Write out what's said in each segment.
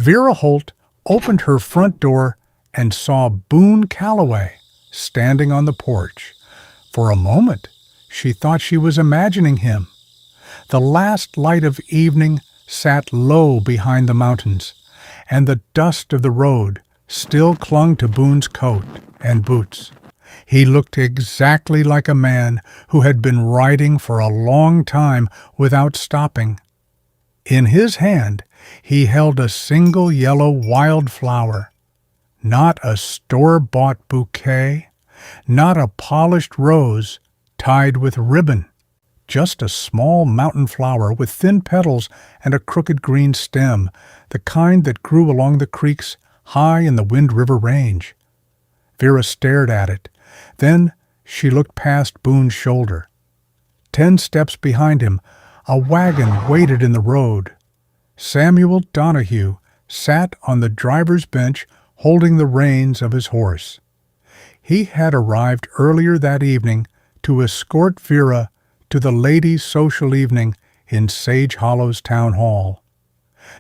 Vera Holt opened her front door and saw Boone Calloway standing on the porch. For a moment, she thought she was imagining him. The last light of evening sat low behind the mountains, and the dust of the road still clung to Boone's coat and boots. He looked exactly like a man who had been riding for a long time without stopping. In his hand, he held a single yellow wildflower, not a store-bought bouquet, not a polished rose tied with ribbon, just a small mountain flower with thin petals and a crooked green stem, the kind that grew along the creeks high in the Wind River Range. Vera stared at it. Then she looked past Boone's shoulder. 10 steps behind him, a wagon waited in the road. Samuel Donahue sat on the driver's bench holding the reins of his horse. He had arrived earlier that evening to escort Vera to the ladies' social evening in Sage Hollow's town hall.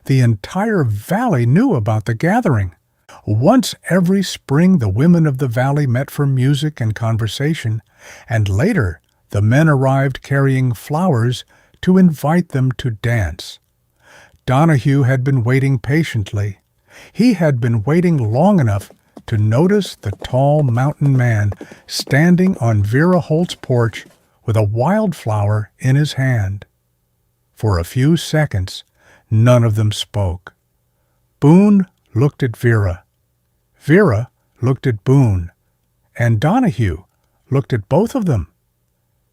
The entire valley knew about the gathering. Once every spring the women of the valley met for music and conversation, and later the men arrived carrying flowers to invite them to dance. Donahue had been waiting patiently. He had been waiting long enough to notice the tall mountain man standing on Vera Holt's porch with a wildflower in his hand. For a few seconds, none of them spoke. Boone looked at Vera. Vera looked at Boone, and Donahue looked at both of them.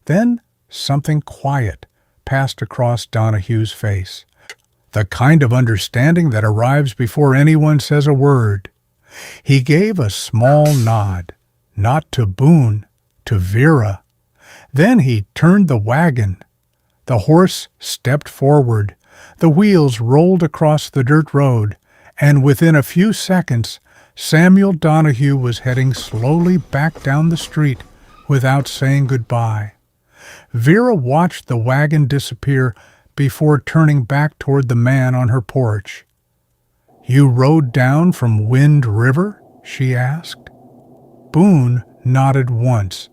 Then something quiet passed across Donahue's face, the kind of understanding that arrives before anyone says a word. He gave a small nod, not to Boone, to Vera. Then he turned the wagon. The horse stepped forward. The wheels rolled across the dirt road, and within a few seconds, Samuel Donahue was heading slowly back down the street without saying goodbye. Vera watched the wagon disappear before turning back toward the man on her porch. "You rode down from Wind River?" she asked. Boone nodded once.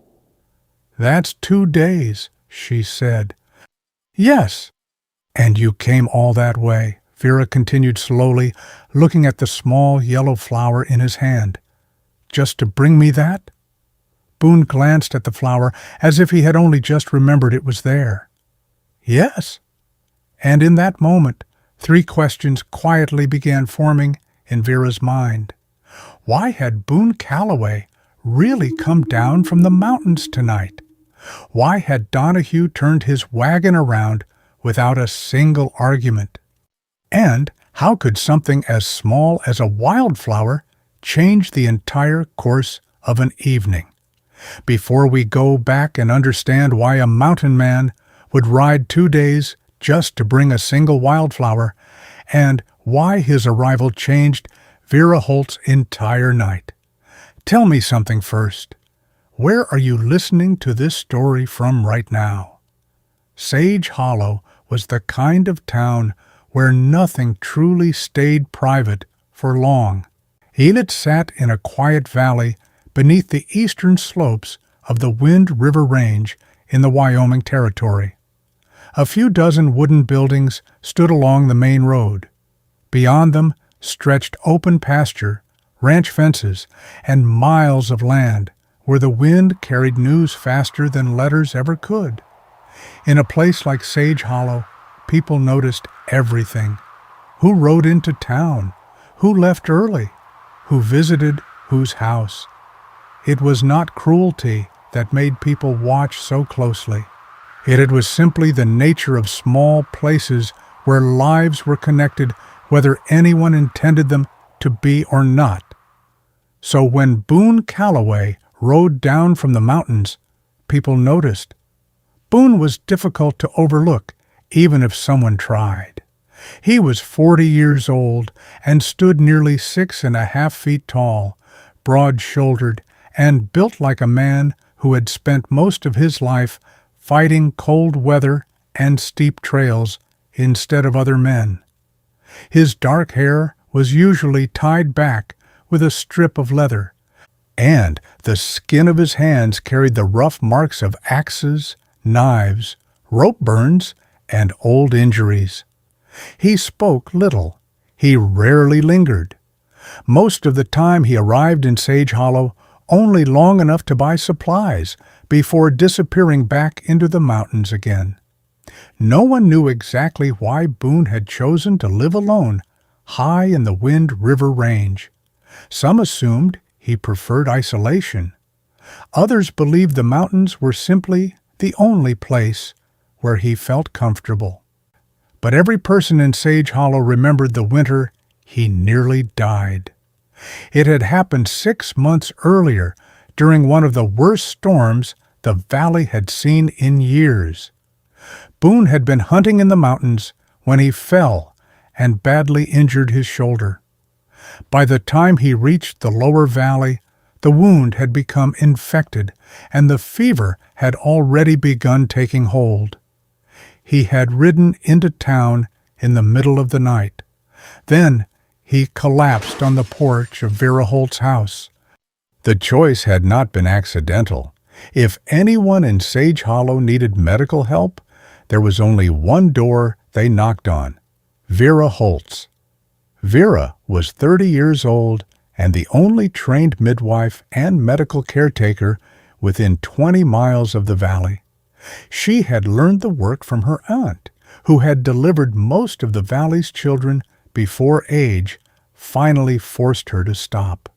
"That's 2 days," she said. "Yes." "And you came all that way?" Vera continued slowly, looking at the small yellow flower in his hand. "Just to bring me that?" Boone glanced at the flower as if he had only just remembered it was there. "Yes." And in that moment, 3 questions quietly began forming in Vera's mind. Why had Boone Calloway really come down from the mountains tonight? Why had Donahue turned his wagon around without a single argument? And how could something as small as a wildflower change the entire course of an evening? Before we go back and understand why a mountain man would ride 2 days just to bring a single wildflower, and why his arrival changed Vera Holt's entire night, tell me something first. Where are you listening to this story from right now? Sage Hollow was the kind of town where nothing truly stayed private for long. Enid sat in a quiet valley beneath the eastern slopes of the Wind River Range in the Wyoming Territory. A few dozen wooden buildings stood along the main road. Beyond them stretched open pasture, ranch fences, and miles of land where the wind carried news faster than letters ever could. In a place like Sage Hollow, people noticed everything. Who rode into town? Who left early? Who visited whose house? It was not cruelty that made people watch so closely. It was simply the nature of small places where lives were connected whether anyone intended them to be or not. So when Boone Calloway rode down from the mountains, people noticed. Boone was difficult to overlook, even if someone tried. He was 40 years old and stood nearly 6.5 feet tall, broad-shouldered, and built like a man who had spent most of his life fighting cold weather and steep trails instead of other men. His dark hair was usually tied back with a strip of leather, and the skin of his hands carried the rough marks of axes, knives, rope burns, and old injuries. He spoke little. He rarely lingered. Most of the time he arrived in Sage Hollow only long enough to buy supplies before disappearing back into the mountains again. No one knew exactly why Boone had chosen to live alone, high in the Wind River Range. Some assumed he preferred isolation. Others believed the mountains were simply the only place where he felt comfortable. But every person in Sage Hollow remembered the winter he nearly died. It had happened 6 months earlier, during one of the worst storms the valley had seen in years. Boone had been hunting in the mountains when he fell and badly injured his shoulder. By the time he reached the lower valley, the wound had become infected, and the fever had already begun taking hold. He had ridden into town in the middle of the night. Then he collapsed on the porch of Vera Holt's house. The choice had not been accidental. If anyone in Sage Hollow needed medical help, there was only one door they knocked on: Vera Holt's. Vera was 30 years old and the only trained midwife and medical caretaker within 20 miles of the valley. She had learned the work from her aunt, who had delivered most of the valley's children before age finally forced her to stop.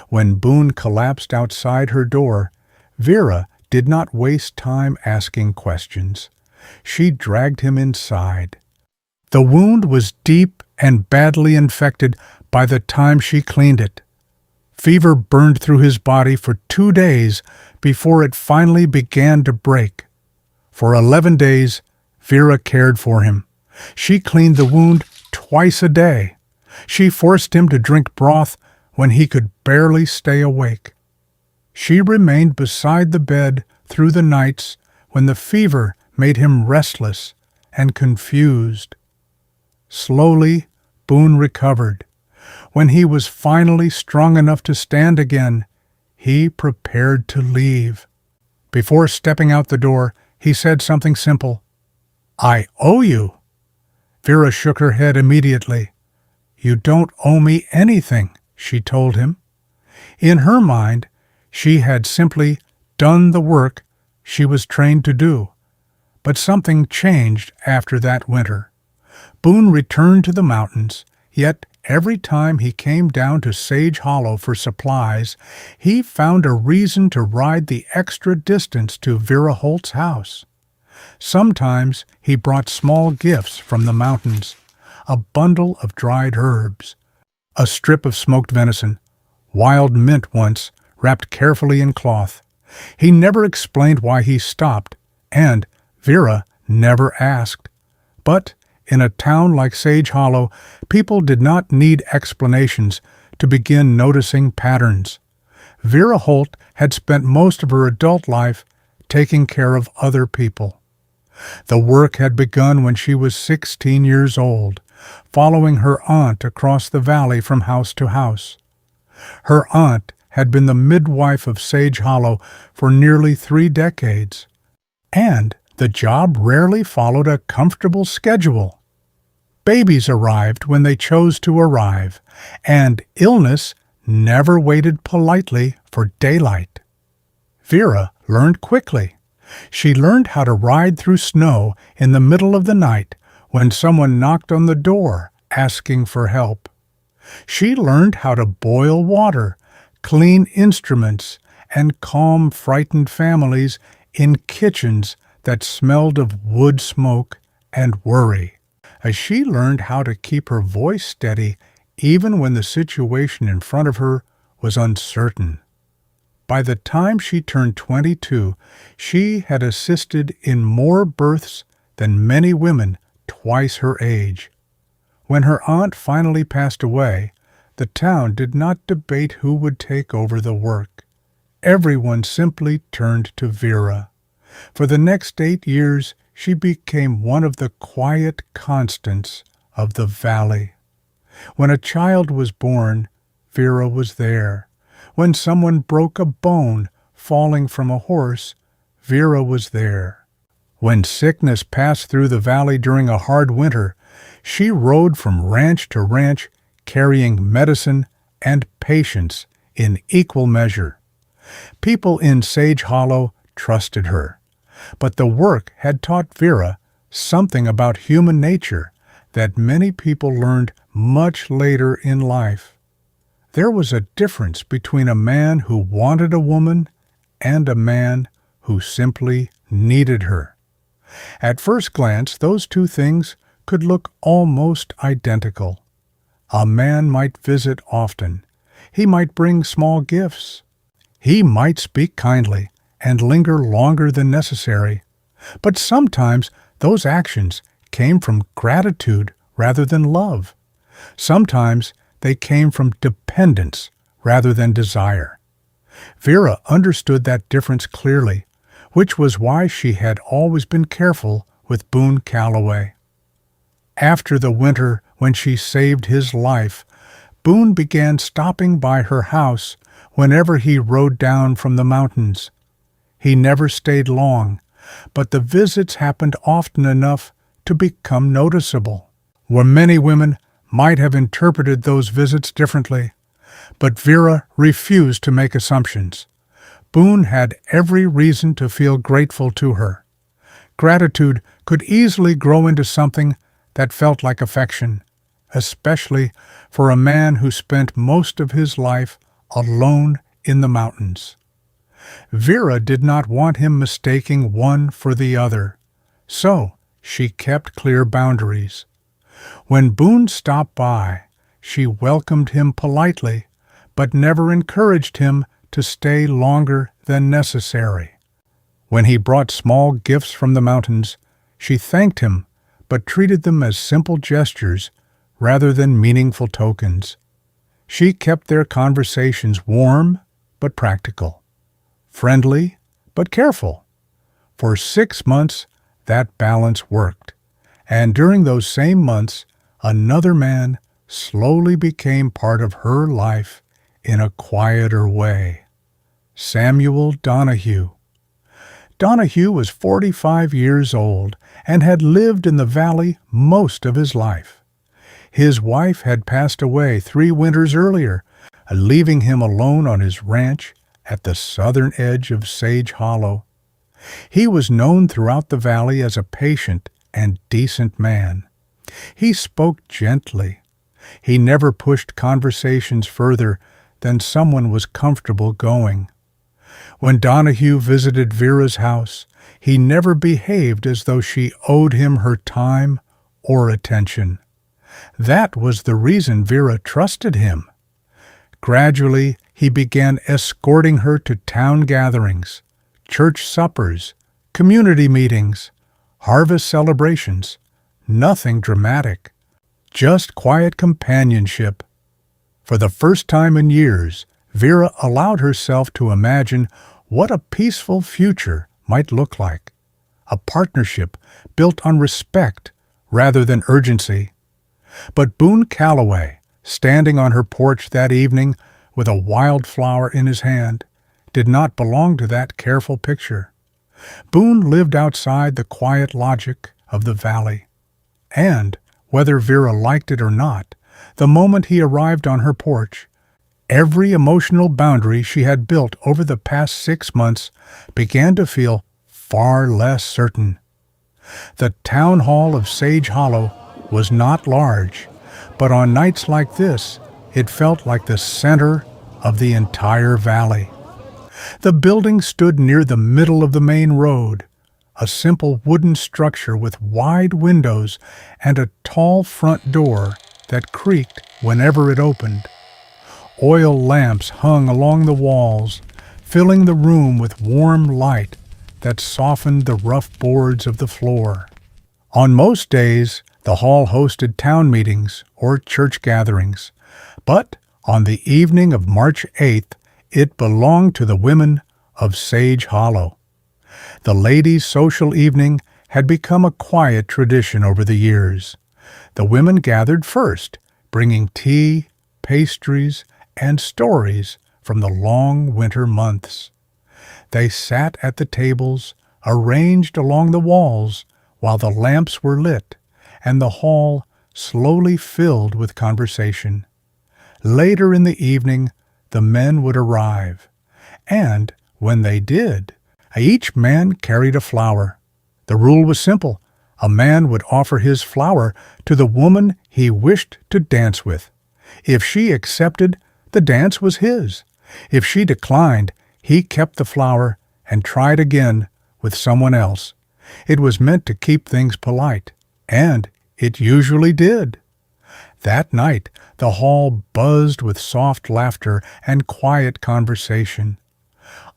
When Boone collapsed outside her door, Vera did not waste time asking questions. She dragged him inside. The wound was deep and badly infected by the time she cleaned it. Fever burned through his body for 2 days before it finally began to break. For 11 days, Vera cared for him. She cleaned the wound twice a day. She forced him to drink broth when he could barely stay awake. She remained beside the bed through the nights when the fever made him restless and confused. Slowly, Boone recovered. When he was finally strong enough to stand again, he prepared to leave. Before stepping out the door, he said something simple: "I owe you." Vera shook her head immediately. "You don't owe me anything," she told him. In her mind, she had simply done the work she was trained to do. But something changed after that winter. Boone returned to the mountains, yet every time he came down to Sage Hollow for supplies, he found a reason to ride the extra distance to Vera Holt's house. Sometimes he brought small gifts from the mountains: a bundle of dried herbs, a strip of smoked venison, wild mint once, wrapped carefully in cloth. He never explained why he stopped, and Vera never asked. But in a town like Sage Hollow, people did not need explanations to begin noticing patterns. Vera Holt had spent most of her adult life taking care of other people. The work had begun when she was 16 years old, following her aunt across the valley from house to house. Her aunt had been the midwife of Sage Hollow for nearly 3 decades, and the job rarely followed a comfortable schedule. Babies arrived when they chose to arrive, and illness never waited politely for daylight. Vera learned quickly. She learned how to ride through snow in the middle of the night when someone knocked on the door asking for help. She learned how to boil water, clean instruments, and calm frightened families in kitchens that smelled of wood smoke and worry. As she learned how to keep her voice steady even when the situation in front of her was uncertain. By the time she turned 22, she had assisted in more births than many women twice her age. When her aunt finally passed away, the town did not debate who would take over the work. Everyone simply turned to Vera. For the next 8 years, she became one of the quiet constants of the valley. When a child was born, Vera was there. When someone broke a bone falling from a horse, Vera was there. When sickness passed through the valley during a hard winter, she rode from ranch to ranch carrying medicine and patience in equal measure. People in Sage Hollow trusted her, but the work had taught Vera something about human nature that many people learned much later in life. There was a difference between a man who wanted a woman and a man who simply needed her. At first glance, those two things could look almost identical. A man might visit often. He might bring small gifts. He might speak kindly and linger longer than necessary. But sometimes those actions came from gratitude rather than love. Sometimes they came from dependence rather than desire. Vera understood that difference clearly, which was why she had always been careful with Boone Calloway. After the winter when she saved his life, Boone began stopping by her house whenever he rode down from the mountains. He never stayed long, but the visits happened often enough to become noticeable. Where many women might have interpreted those visits differently, but Vera refused to make assumptions. Boone had every reason to feel grateful to her. Gratitude could easily grow into something that felt like affection, especially for a man who spent most of his life alone in the mountains. Vera did not want him mistaking one for the other, so she kept clear boundaries. When Boone stopped by, she welcomed him politely, but never encouraged him to stay longer than necessary. When he brought small gifts from the mountains, she thanked him, but treated them as simple gestures rather than meaningful tokens. She kept their conversations warm but practical, friendly but careful. For 6 months, that balance worked, and during those same months, another man slowly became part of her life in a quieter way. Samuel Donahue. Donahue was 45 years old and had lived in the valley most of his life. His wife had passed away 3 winters earlier, leaving him alone on his ranch at the southern edge of Sage Hollow. He was known throughout the valley as a patient and decent man. He spoke gently. He never pushed conversations further than someone was comfortable going. When Donahue visited Vera's house, he never behaved as though she owed him her time or attention. That was the reason Vera trusted him. Gradually, he began escorting her to town gatherings, church suppers, community meetings, harvest celebrations. Nothing dramatic, just quiet companionship. For the first time in years, Vera allowed herself to imagine what a peaceful future might look like. A partnership built on respect rather than urgency. But Boone Calloway, standing on her porch that evening with a wildflower in his hand, did not belong to that careful picture. Boone lived outside the quiet logic of the valley. And, whether Vera liked it or not, the moment he arrived on her porch, every emotional boundary she had built over the past 6 months began to feel far less certain. The town hall of Sage Hollow was not large, but on nights like this, it felt like the center of the entire valley. The building stood near the middle of the main road, a simple wooden structure with wide windows and a tall front door that creaked whenever it opened. Oil lamps hung along the walls, filling the room with warm light that softened the rough boards of the floor. On most days, the hall hosted town meetings or church gatherings, but on the evening of March 8th, it belonged to the women of Sage Hollow. The ladies' social evening had become a quiet tradition over the years. The women gathered first, bringing tea, pastries, and stories from the long winter months. They sat at the tables, arranged along the walls, while the lamps were lit, and the hall slowly filled with conversation. Later in the evening, the men would arrive, and when they did, each man carried a flower. The rule was simple. A man would offer his flower to the woman he wished to dance with. If she accepted, the dance was his. If she declined, he kept the flower and tried again with someone else. It was meant to keep things polite, and it usually did. That night, the hall buzzed with soft laughter and quiet conversation.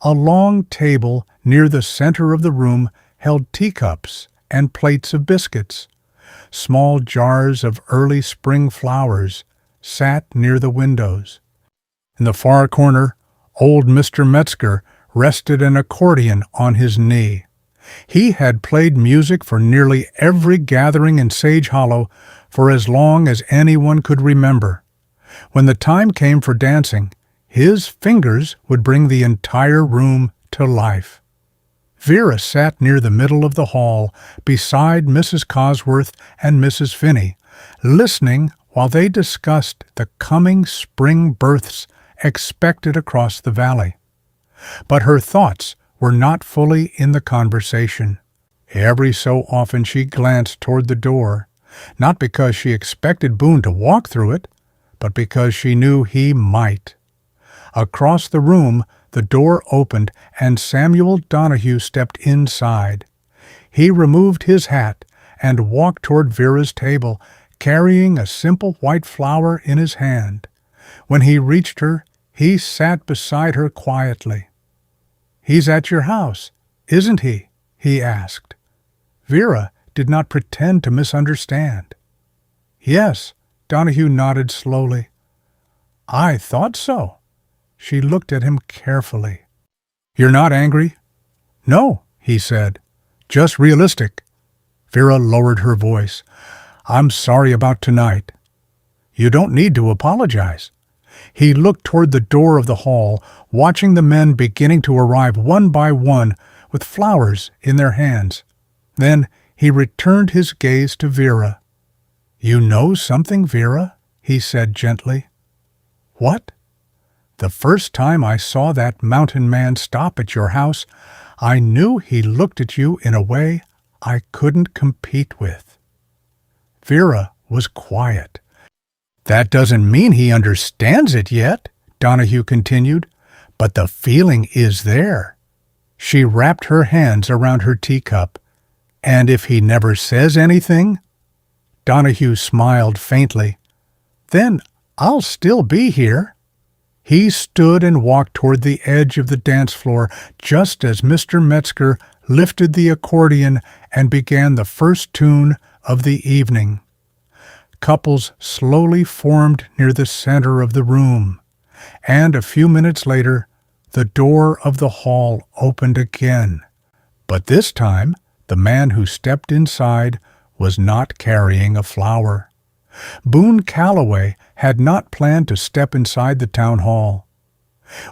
A long table near the center of the room held teacups and plates of biscuits. Small jars of early spring flowers sat near the windows. In the far corner, old Mr. Metzger rested an accordion on his knee. He had played music for nearly every gathering in Sage Hollow for as long as anyone could remember. When the time came for dancing, his fingers would bring the entire room to life. Vera sat near the middle of the hall, beside Mrs. Cosworth and Mrs. Finney, listening while they discussed the coming spring births expected across the valley. But her thoughts were not fully in the conversation. Every so often she glanced toward the door, not because she expected Boone to walk through it, but because she knew he might. Across the room, the door opened and Samuel Donahue stepped inside. He removed his hat and walked toward Vera's table, carrying a simple white flower in his hand. When he reached her, he sat beside her quietly. "He's at your house, isn't he?" he asked. Vera did not pretend to misunderstand. "Yes," Donahue nodded slowly. "I thought so." She looked at him carefully. "You're not angry?" "No," he said. "Just realistic." Vera lowered her voice. "I'm sorry about tonight." "You don't need to apologize." He looked toward the door of the hall, watching the men beginning to arrive one by one with flowers in their hands. Then he returned his gaze to Vera. "You know something, Vera?" he said gently. "What?" "The first time I saw that mountain man stop at your house, I knew he looked at you in a way I couldn't compete with." Vera was quiet. "That doesn't mean he understands it yet," Donahue continued, "but the feeling is there." She wrapped her hands around her teacup. "And if he never says anything?" Donahue smiled faintly. "Then I'll still be here." He stood and walked toward the edge of the dance floor just as Mr. Metzger lifted the accordion and began the first tune of the evening. Couples slowly formed near the center of the room, and a few minutes later, the door of the hall opened again. But this time, the man who stepped inside was not carrying a flower. Boone Calloway had not planned to step inside the town hall.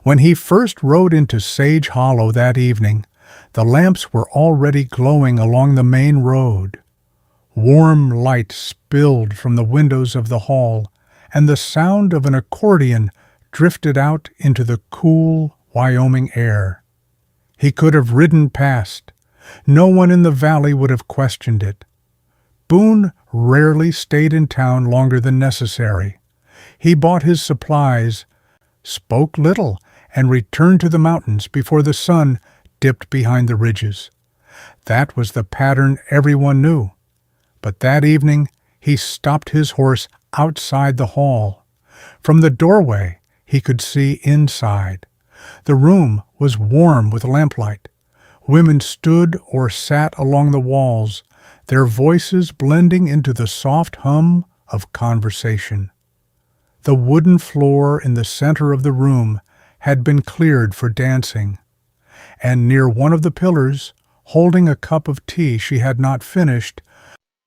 When he first rode into Sage Hollow that evening, the lamps were already glowing along the main road. Warm light spilled from the windows of the hall, and the sound of an accordion drifted out into the cool Wyoming air. He could have ridden past. No one in the valley would have questioned it. Boone rarely stayed in town longer than necessary. He bought his supplies, spoke little, and returned to the mountains before the sun dipped behind the ridges. That was the pattern everyone knew. But that evening he stopped his horse outside the hall. From the doorway he could see inside. The room was warm with lamplight. Women stood or sat along the walls, their voices blending into the soft hum of conversation. The wooden floor in the center of the room had been cleared for dancing, and near one of the pillars, holding a cup of tea she had not finished,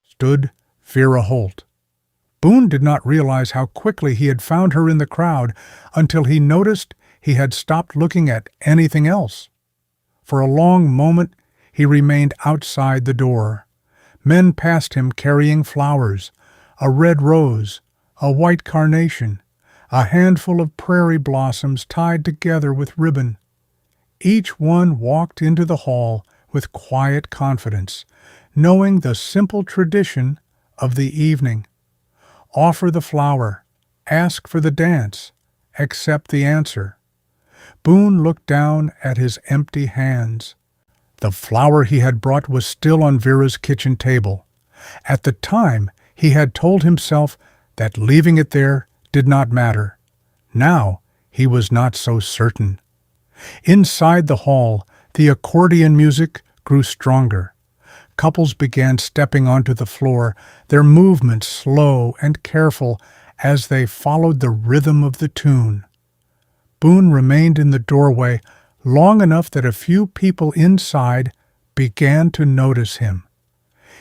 stood Vera Holt. Boone did not realize how quickly he had found her in the crowd until he noticed he had stopped looking at anything else. For a long moment he remained outside the door. Men passed him carrying flowers, a red rose, a white carnation, a handful of prairie blossoms tied together with ribbon. Each one walked into the hall with quiet confidence, knowing the simple tradition of the evening. Offer the flower, ask for the dance, accept the answer. Boone looked down at his empty hands. The flower he had brought was still on Vera's kitchen table. At the time, he had told himself that leaving it there did not matter. Now, he was not so certain. Inside the hall, the accordion music grew stronger. Couples began stepping onto the floor, their movements slow and careful as they followed the rhythm of the tune. Boone remained in the doorway long enough that a few people inside began to notice him.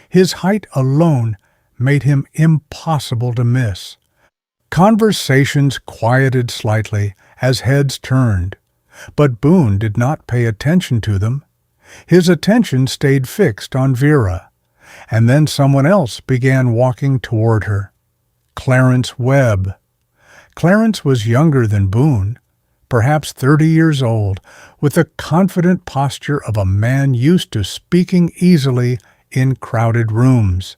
His height alone made him impossible to miss. Conversations quieted slightly as heads turned, but Boone did not pay attention to them. His attention stayed fixed on Vera, and then someone else began walking toward her. Clarence Webb. Clarence was younger than Boone, perhaps 30 years old, with the confident posture of a man used to speaking easily in crowded rooms.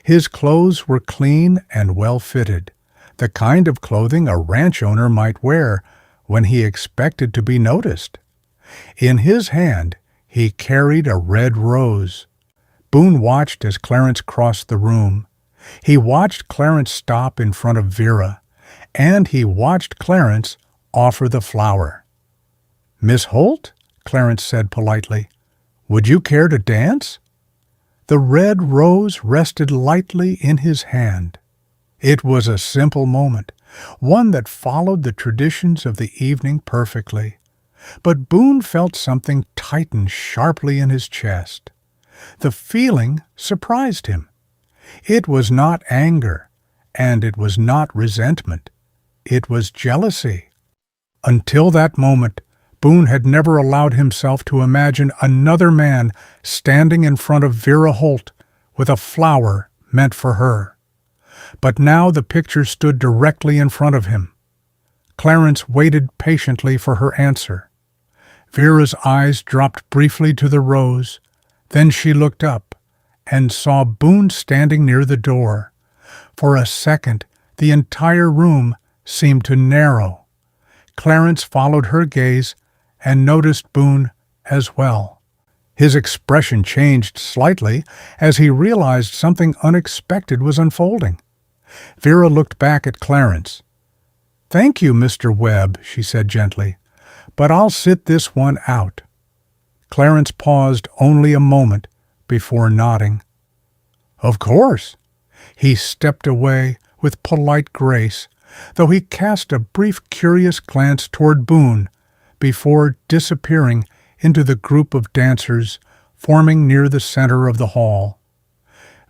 His clothes were clean and well-fitted, the kind of clothing a ranch owner might wear when he expected to be noticed. In his hand, he carried a red rose. Boone watched as Clarence crossed the room. He watched Clarence stop in front of Vera, and he watched Clarence offer the flower. "Miss Holt," Clarence said politely, "would you care to dance?" The red rose rested lightly in his hand. It was a simple moment, one that followed the traditions of the evening perfectly. But Boone felt something tighten sharply in his chest. The feeling surprised him. It was not anger, and it was not resentment. It was jealousy. Until that moment, Boone had never allowed himself to imagine another man standing in front of Vera Holt with a flower meant for her. But now the picture stood directly in front of him. Clarence waited patiently for her answer. Vera's eyes dropped briefly to the rose. Then she looked up and saw Boone standing near the door. For a second, the entire room seemed to narrow. Clarence followed her gaze and noticed Boone as well. His expression changed slightly as he realized something unexpected was unfolding. Vera looked back at Clarence. "Thank you, Mr. Webb," she said gently, "but I'll sit this one out." Clarence paused only a moment before nodding. "Of course." He stepped away with polite grace, though he cast a brief curious glance toward Boone before disappearing into the group of dancers forming near the center of the hall.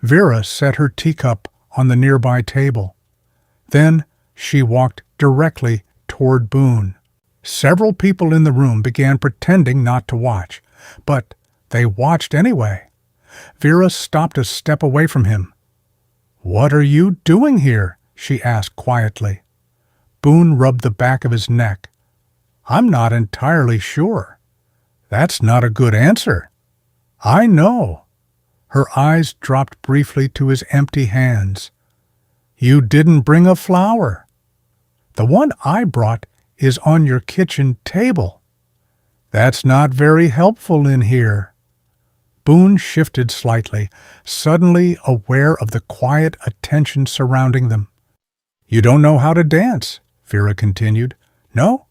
Vera set her teacup on the nearby table. Then she walked directly toward Boone. Several people in the room began pretending not to watch, but they watched anyway. Vera stopped a step away from him. "What are you doing here?" she asked quietly. Boone rubbed the back of his neck. "I'm not entirely sure." "That's not a good answer." "I know." Her eyes dropped briefly to his empty hands. "You didn't bring a flower." "The one I brought is on your kitchen table." "That's not very helpful in here." Boone shifted slightly, suddenly aware of the quiet attention surrounding them. "You don't know how to dance," Vera continued. "No?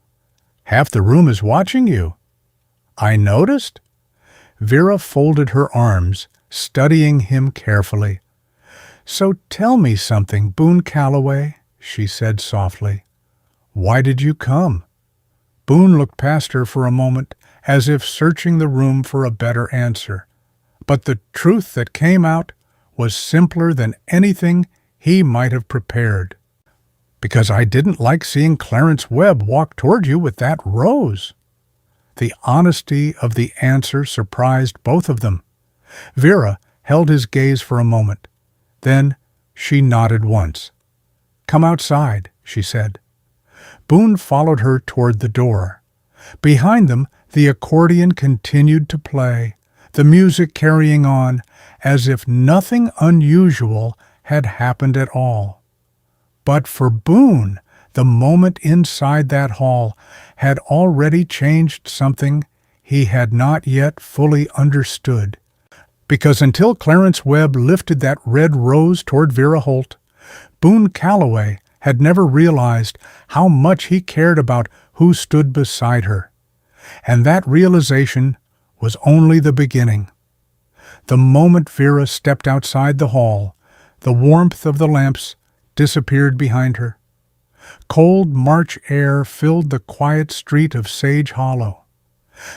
Half the room is watching you." "I noticed." Vera folded her arms, studying him carefully. "So tell me something, Boone Calloway," she said softly. "Why did you come?" Boone looked past her for a moment, as if searching the room for a better answer. But the truth that came out was simpler than anything he might have prepared. Because I didn't like seeing Clarence Webb walk toward you with that rose. The honesty of the answer surprised both of them. Vera held his gaze for a moment. Then she nodded once. "Come outside," she said. Boone followed her toward the door. Behind them, the accordion continued to play, the music carrying on, as if nothing unusual had happened at all. But for Boone, the moment inside that hall had already changed something he had not yet fully understood. Because until Clarence Webb lifted that red rose toward Vera Holt, Boone Calloway had never realized how much he cared about who stood beside her. And that realization was only the beginning. The moment Vera stepped outside the hall, the warmth of the lamps disappeared behind her. Cold March air filled the quiet street of Sage Hollow.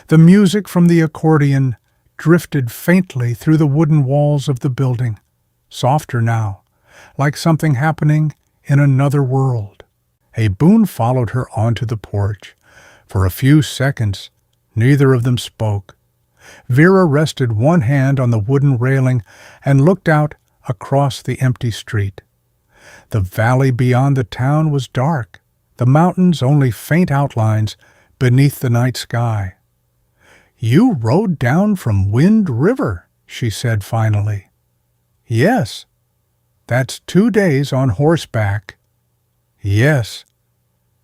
The music from the accordion drifted faintly through the wooden walls of the building, softer now, like something happening in another world. Boone followed her onto the porch. For a few seconds, neither of them spoke. Vera rested one hand on the wooden railing and looked out across the empty street. The valley beyond the town was dark, the mountains only faint outlines beneath the night sky. "You rode down from Wind River," she said finally. "Yes." "That's 2 days on horseback." "Yes."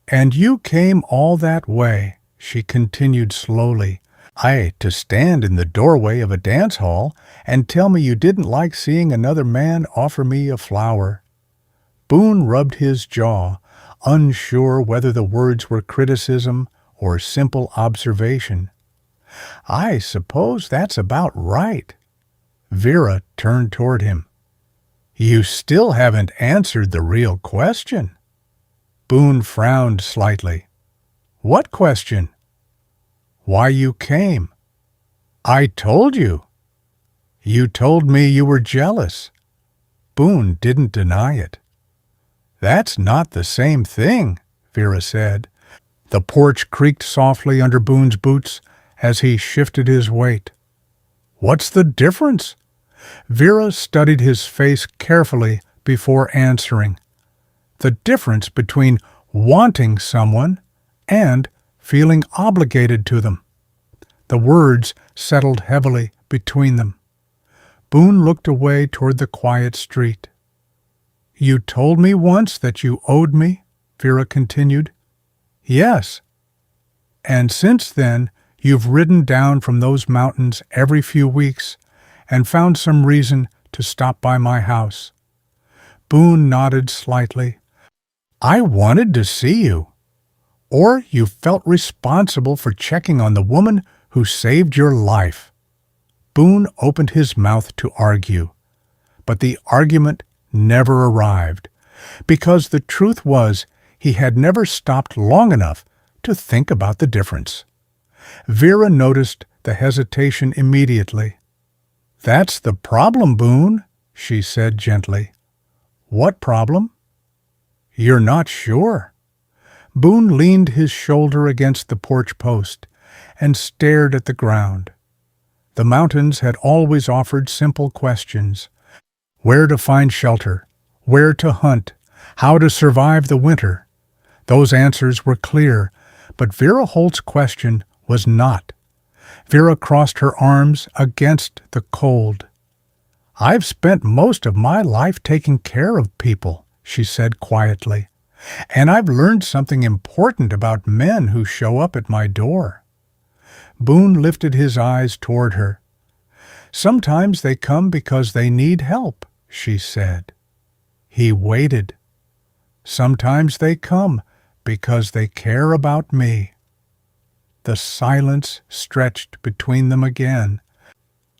"And you came all that way," she continued slowly, "to stand in the doorway of a dance hall and tell me you didn't like seeing another man offer me a flower." Boone rubbed his jaw, unsure whether the words were criticism or simple observation. "I suppose that's about right." Vera turned toward him. "You still haven't answered the real question." Boone frowned slightly. "What question?" "Why you came." "I told you." "You told me you were jealous." Boone didn't deny it. "That's not the same thing," Vera said. The porch creaked softly under Boone's boots as he shifted his weight. "What's the difference?" Vera studied his face carefully before answering. "The difference between wanting someone and feeling obligated to them." The words settled heavily between them. Boone looked away toward the quiet street. "You told me once that you owed me," Vera continued. "Yes." "And since then, you've ridden down from those mountains every few weeks and found some reason to stop by my house." Boone nodded slightly. "I wanted to see you. Or you felt responsible for checking on the woman who saved your life." Boone opened his mouth to argue, but the argument never arrived, because the truth was he had never stopped long enough to think about the difference. Vera noticed the hesitation immediately. "That's the problem, Boone," she said gently. "What problem?" "You're not sure." Boone leaned his shoulder against the porch post and stared at the ground. The mountains had always offered simple questions: where to find shelter, where to hunt, how to survive the winter. Those answers were clear, but Vera Holt's question was not. Vera crossed her arms against the cold. "I've spent most of my life taking care of people," she said quietly, "and I've learned something important about men who show up at my door." Boone lifted his eyes toward her. "Sometimes they come because they need help," she said. He waited. "Sometimes they come because they care about me." The silence stretched between them again.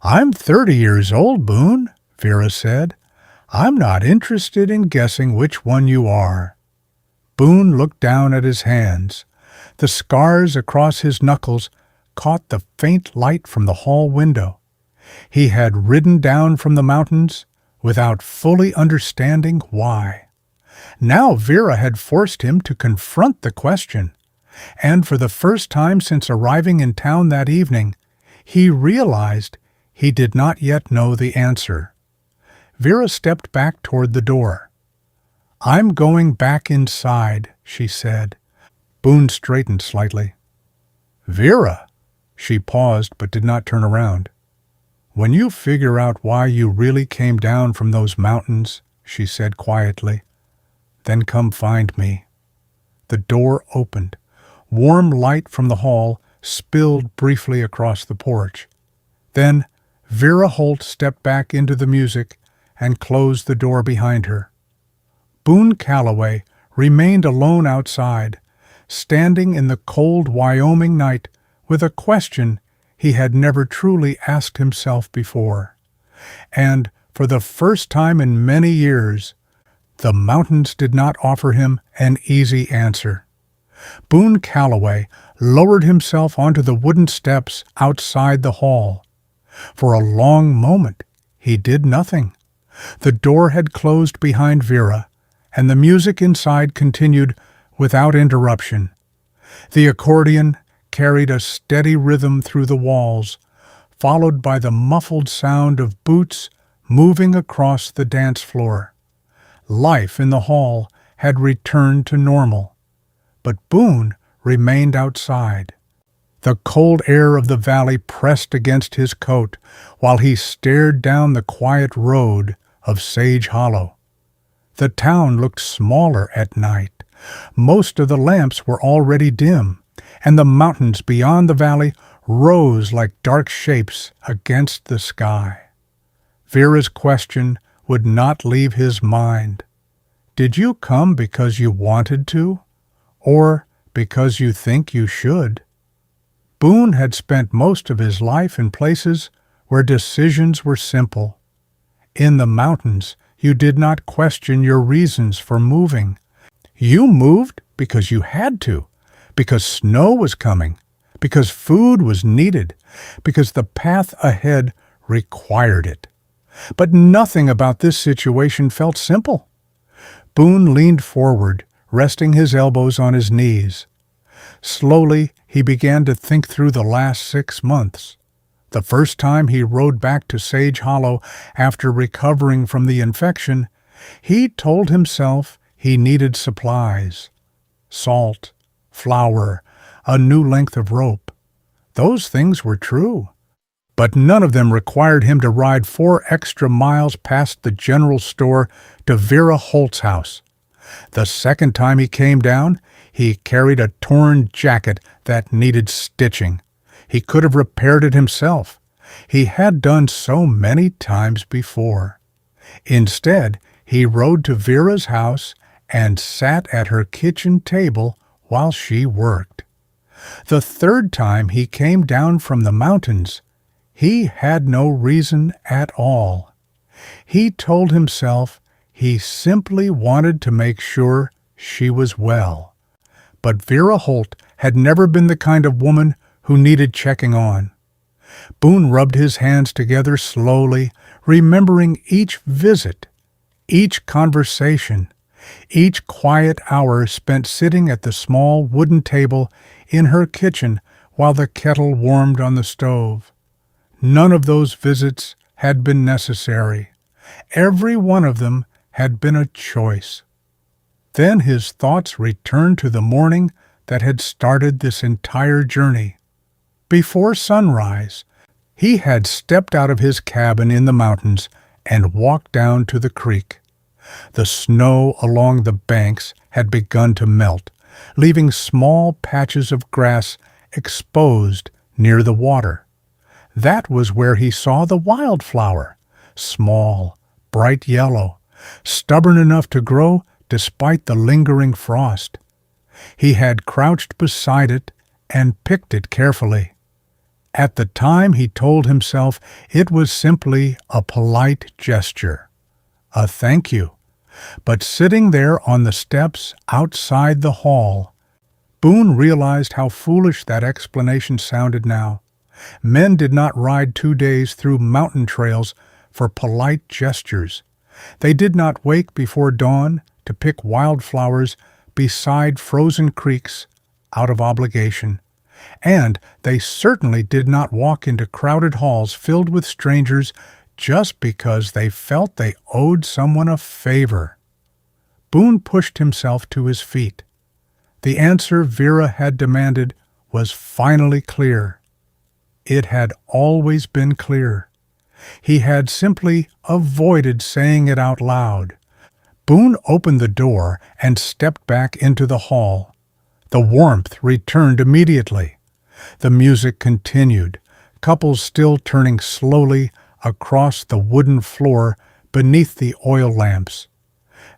"I'm 30 years old, Boone," Vera said. "I'm not interested in guessing which one you are." Boone looked down at his hands. The scars across his knuckles caught the faint light from the hall window. He had ridden down from the mountains without fully understanding why. Now Vera had forced him to confront the question, and for the first time since arriving in town that evening, he realized he did not yet know the answer. Vera stepped back toward the door. "I'm going back inside," she said. Boone straightened slightly. "Vera!" She paused but did not turn around. "When you figure out why you really came down from those mountains," she said quietly, "then come find me." The door opened. Warm light from the hall spilled briefly across the porch. Then Vera Holt stepped back into the music and closed the door behind her. Boone Calloway remained alone outside, standing in the cold Wyoming night with a question he had never truly asked himself before. And for the first time in many years, the mountains did not offer him an easy answer. Boone Calloway lowered himself onto the wooden steps outside the hall. For a long moment, he did nothing. The door had closed behind Vera, and the music inside continued without interruption. The accordion carried a steady rhythm through the walls, followed by the muffled sound of boots moving across the dance floor. Life in the hall had returned to normal, but Boone remained outside. The cold air of the valley pressed against his coat while he stared down the quiet road of Sage Hollow. The town looked smaller at night. Most of the lamps were already dim, and the mountains beyond the valley rose like dark shapes against the sky. Vera's question would not leave his mind. "Did you come because you wanted to, or because you think you should?" Boone had spent most of his life in places where decisions were simple. In the mountains, you did not question your reasons for moving. You moved because you had to, because snow was coming, because food was needed, because the path ahead required it. But nothing about this situation felt simple. Boone leaned forward, resting his elbows on his knees. Slowly, he began to think through the last 6 months. The first time he rode back to Sage Hollow after recovering from the infection, he told himself he needed supplies. Salt, flour, a new length of rope. Those things were true, but none of them required him to ride 4 extra miles past the general store to Vera Holt's house. The second time he came down, he carried a torn jacket that needed stitching. He could have repaired it himself. He had done so many times before. Instead, he rode to Vera's house and sat at her kitchen table while she worked. The third time he came down from the mountains, he had no reason at all. He told himself he simply wanted to make sure she was well. But Vera Holt had never been the kind of woman who needed checking on. Boone rubbed his hands together slowly, remembering each visit, each conversation, each quiet hour spent sitting at the small wooden table in her kitchen while the kettle warmed on the stove. None of those visits had been necessary. Every one of them had been a choice. Then his thoughts returned to the morning that had started this entire journey. Before sunrise, he had stepped out of his cabin in the mountains and walked down to the creek. The snow along the banks had begun to melt, leaving small patches of grass exposed near the water. That was where he saw the wildflower, small, bright yellow, stubborn enough to grow despite the lingering frost. He had crouched beside it and picked it carefully. At the time, he told himself it was simply a polite gesture, a thank you. But sitting there on the steps outside the hall, Boone realized how foolish that explanation sounded now. Men did not ride 2 days through mountain trails for polite gestures. They did not wake before dawn to pick wildflowers beside frozen creeks out of obligation, and they certainly did not walk into crowded halls filled with strangers just because they felt they owed someone a favor. Boone pushed himself to his feet. The answer Vera had demanded was finally clear. It had always been clear. He had simply avoided saying it out loud. Boone opened the door and stepped back into the hall. The warmth returned immediately. The music continued, couples still turning slowly across the wooden floor beneath the oil lamps.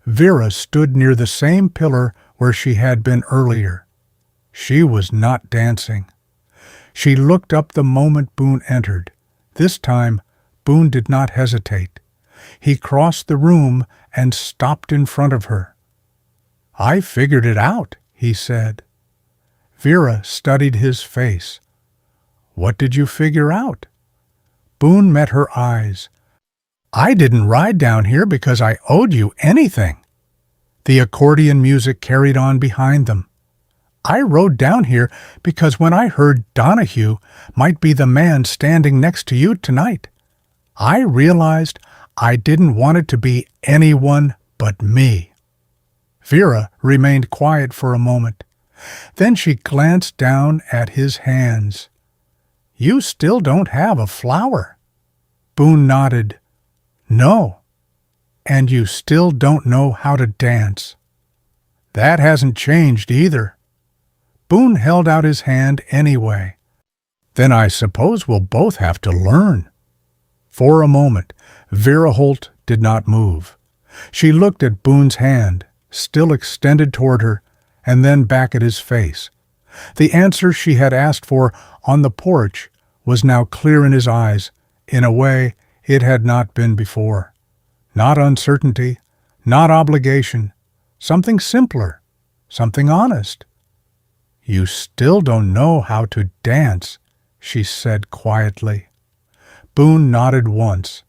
Vera stood near the same pillar where she had been earlier. She was not dancing. She looked up the moment Boone entered. This time, Boone did not hesitate. He crossed the room and stopped in front of her. "I figured it out," he said. Vera studied his face. "What did you figure out?" Boone met her eyes. "I didn't ride down here because I owed you anything." The accordion music carried on behind them. "I rode down here because when I heard Donahue might be the man standing next to you tonight, I realized I didn't want it to be anyone but me." Vera remained quiet for a moment. Then she glanced down at his hands. "You still don't have a flower." Boone nodded. "No. And you still don't know how to dance." "That hasn't changed either." Boone held out his hand anyway. "Then I suppose we'll both have to learn." For a moment, Vera Holt did not move. She looked at Boone's hand, still extended toward her, and then back at his face. The answer she had asked for on the porch was now clear in his eyes, in a way it had not been before. Not uncertainty, not obligation, something simpler, something honest. "You still don't know how to dance," she said quietly. Boone nodded once.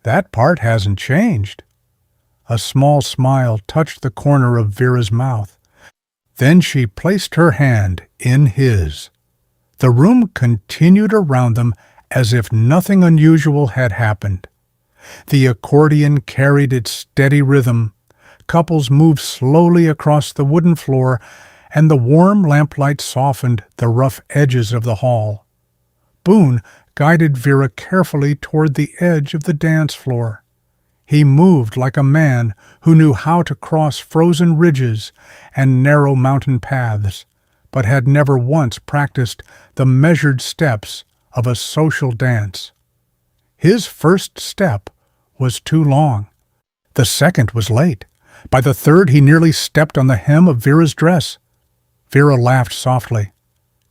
"That part hasn't changed." A small smile touched the corner of Vera's mouth. Then she placed her hand in his. The room continued around them as if nothing unusual had happened. The accordion carried its steady rhythm. Couples moved slowly across the wooden floor, and the warm lamplight softened the rough edges of the hall. Boone guided Vera carefully toward the edge of the dance floor. He moved like a man who knew how to cross frozen ridges and narrow mountain paths, but had never once practiced the measured steps of a social dance. His first step was too long. The second was late. By the third, he nearly stepped on the hem of Vera's dress. Vera laughed softly.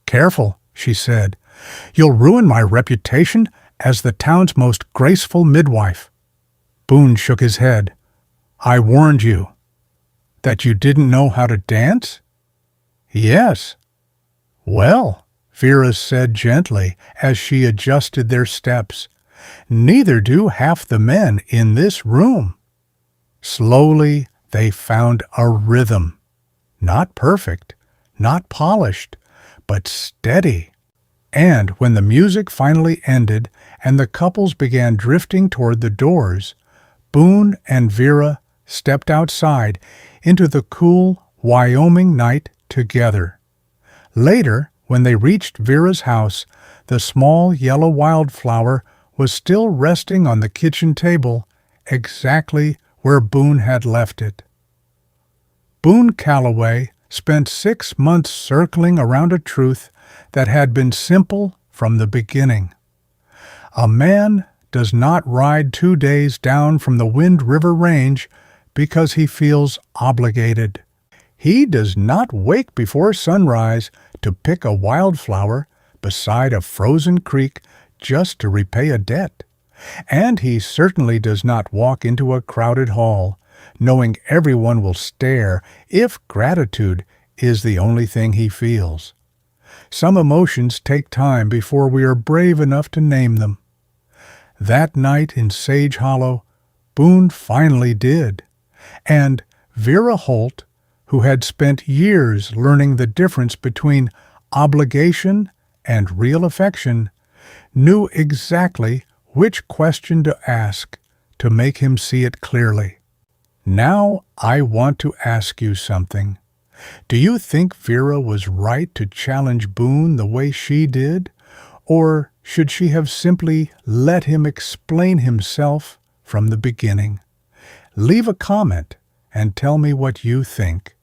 "Careful," she said. "You'll ruin my reputation as the town's most graceful midwife." Boone shook his head. "I warned you." "That you didn't know how to dance?" "Yes." "Well," Vera said gently as she adjusted their steps, "neither do half the men in this room." Slowly they found a rhythm. Not perfect, not polished, but steady. And when the music finally ended and the couples began drifting toward the doors, Boone and Vera stepped outside into the cool Wyoming night together. Later, when they reached Vera's house, the small yellow wildflower was still resting on the kitchen table, exactly where Boone had left it. Boone Calloway spent 6 months circling around a truth that had been simple from the beginning. A man does not ride 2 days down from the Wind River Range because he feels obligated. He does not wake before sunrise to pick a wildflower beside a frozen creek just to repay a debt. And he certainly does not walk into a crowded hall, knowing everyone will stare if gratitude is the only thing he feels. Some emotions take time before we are brave enough to name them. That night in Sage Hollow, Boone finally did. And Vera Holt, who had spent years learning the difference between obligation and real affection, knew exactly which question to ask to make him see it clearly. Now I want to ask you something. Do you think Vera was right to challenge Boone the way she did? Or should she have simply let him explain himself from the beginning? Leave a comment and tell me what you think.